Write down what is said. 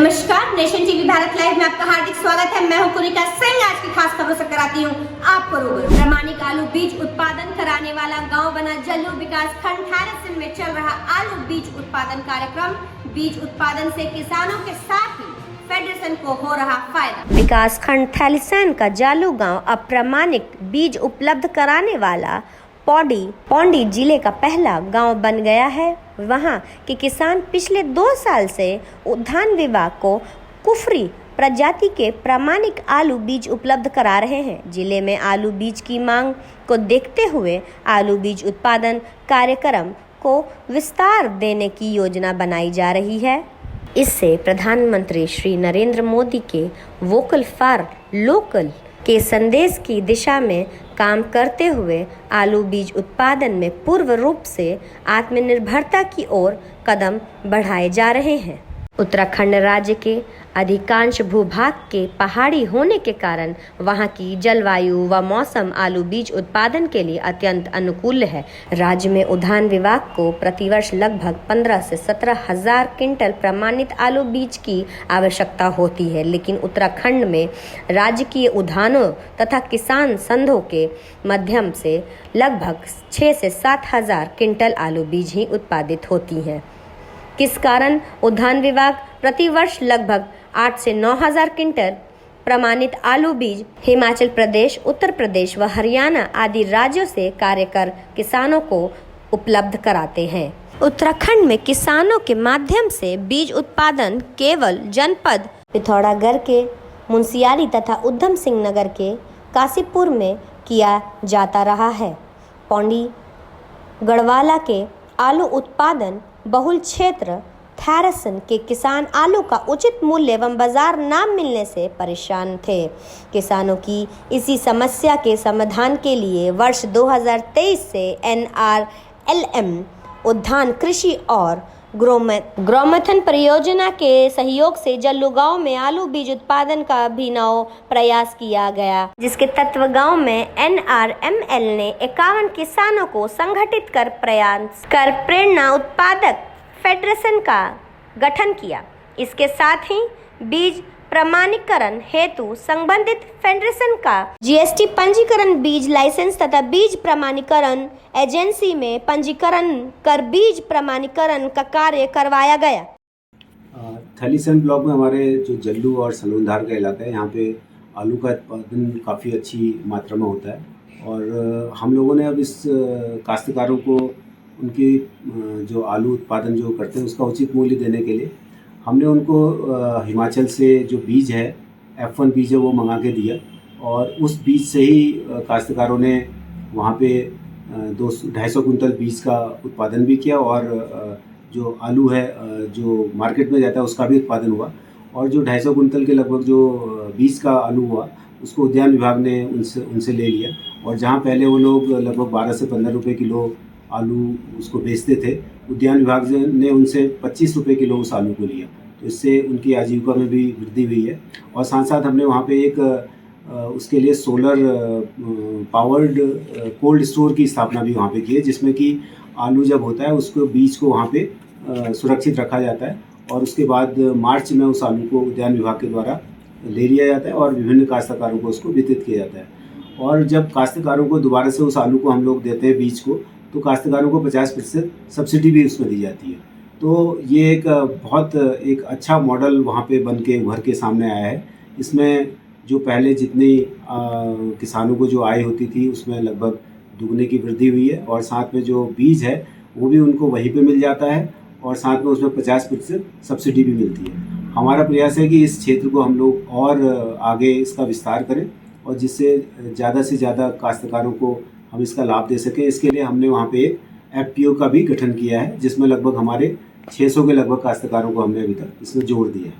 नमस्कार, nation TV Bharat live में आपका हार्दिक स्वागत है। मैं हूं कुनिका सिंह। आज की खास खबरों से कराती हूं आपको रूबरू। प्रामाणिक आलू बीज उत्पादन कराने वाला गांव बना जल्लू विकास खंड थैरेसन में चल रहा आलू बीज उत्पादन कार्यक्रम। बीज उत्पादन से किसानों के साथ ही फेडरेशन को हो रहा फायदा। विकास खंड थैरेसन का जालू गाँव अब प्रामाणिक बीज उपलब्ध कराने वाला पौंडी जिले का पहला गांव बन गया है। वहां के किसान पिछले 2 साल से उद्यान विभाग को कुफरी प्रजाति के प्रामाणिक आलू बीज उपलब्ध करा रहे हैं। जिले में आलू बीज की मांग को देखते हुए आलू बीज उत्पादन कार्यक्रम को विस्तार देने की योजना बनाई जा रही है। इससे प्रधानमंत्री श्री नरेंद्र मोदी के वोकल फॉर लोकल के संदेश की दिशा में काम करते हुए आलू बीज उत्पादन में पूर्ण रूप से आत्मनिर्भरता की ओर कदम बढ़ाए जा रहे हैं। उत्तराखंड राज्य के अधिकांश भूभाग के पहाड़ी होने के कारण वहां की जलवायु व मौसम आलू बीज उत्पादन के लिए अत्यंत अनुकूल है। राज्य में उद्यान विभाग को प्रतिवर्ष लगभग 15 से 17 हजार क्विंटल प्रमाणित आलू बीज की आवश्यकता होती है, लेकिन उत्तराखंड में राजकीय उद्यानों तथा किसान संघों के माध्यम से लगभग 6 से 7 हजार क्विंटल आलू बीज ही उत्पादित होती हैं। किस कारण उद्यान विभाग प्रतिवर्ष लगभग 8 से 9 हजार क्विंटल प्रमाणित आलू बीज हिमाचल प्रदेश, उत्तर प्रदेश व हरियाणा आदि राज्यों से कार्य कर किसानों को उपलब्ध कराते हैं। उत्तराखंड में किसानों के माध्यम से बीज उत्पादन केवल जनपद पिथौरागढ़ के मुंशियारी तथा उधम सिंह नगर के काशीपुर में किया जाता रहा है। पौंडी गढ़वाला के आलू उत्पादन बहुल क्षेत्र थैरेसन के किसान आलू का उचित मूल्य एवं बाजार न मिलने से परेशान थे। किसानों की इसी समस्या के समाधान के लिए वर्ष 2023 से NRLM उद्यान कृषि और ग्रोमेथन परियोजना के सहयोग से जल्लू गांव में आलू बीज उत्पादन का अभिनव प्रयास किया गया, जिसके तत्व गांव में NRML ने 51 किसानों को संगठित कर प्रेरणा उत्पादक फेडरेशन का गठन किया। इसके साथ ही बीज प्रमाणीकरण हेतु संबंधित फेडरेशन का GST पंजीकरण, बीज लाइसेंस तथा बीज प्रमाणीकरण एजेंसी में पंजीकरण कर बीज प्रमाणीकरण का कार्य करवाया गया। थैरेसन ब्लॉक में हमारे जो जल्लू और सलूनधार का इलाका है, यहाँ पे आलू का उत्पादन काफ़ी अच्छी मात्रा में होता है और हम लोगों ने अब इस काश्तकारों को उनकी जो आलू उत्पादन जो करते हैं उसका उचित मूल्य देने के लिए हमने उनको हिमाचल से जो बीज है F1 बीज है वो मंगा के दिया और उस बीज से ही काश्तकारों ने वहाँ पे 250 कुंटल बीज का उत्पादन भी किया और जो आलू है जो मार्केट में जाता है उसका भी उत्पादन हुआ और जो 250 कुंटल के लगभग जो बीज का आलू हुआ उसको उद्यान विभाग ने उनसे ले लिया और जहाँ पहले वो लोग लगभग 12 से 15 रुपये किलो आलू उसको बेचते थे, उद्यान विभाग ने उनसे 25 रुपये किलो उस आलू को लिया। तो इससे उनकी आजीविका में भी वृद्धि हुई है और साथ साथ हमने वहाँ पे एक उसके लिए सोलर पावर्ड कोल्ड स्टोर की स्थापना भी वहाँ पे की है, जिसमें कि आलू जब होता है उसको बीज को वहाँ पे सुरक्षित रखा जाता है और उसके बाद मार्च में उस आलू को उद्यान विभाग के द्वारा ले लिया जाता है और विभिन्न काश्तकारों को उसको वितरित किया जाता है। और जब काश्तकारों को दोबारा से उस आलू को हम लोग देते हैं बीज को, तो काश्तकारों को 50% सब्सिडी भी उसमें दी जाती है। तो ये एक बहुत एक अच्छा मॉडल वहाँ पे बन के उभर के सामने आया है। इसमें जो पहले जितनी किसानों को जो आय होती थी उसमें लगभग दुगने की वृद्धि हुई है और साथ में जो बीज है वो भी उनको वहीं पे मिल जाता है और साथ में उसमें 50% सब्सिडी भी मिलती है। हमारा प्रयास है कि इस क्षेत्र को हम लोग और आगे इसका विस्तार करें और जिससे ज़्यादा से ज़्यादा काश्तकारों को हम इसका लाभ दे सकें। इसके लिए हमने वहाँ पे एक FPO का भी गठन किया है, जिसमें लगभग हमारे 600 के लगभग काश्तकारों को हमने अभी तक इसमें जोड़ दिया है।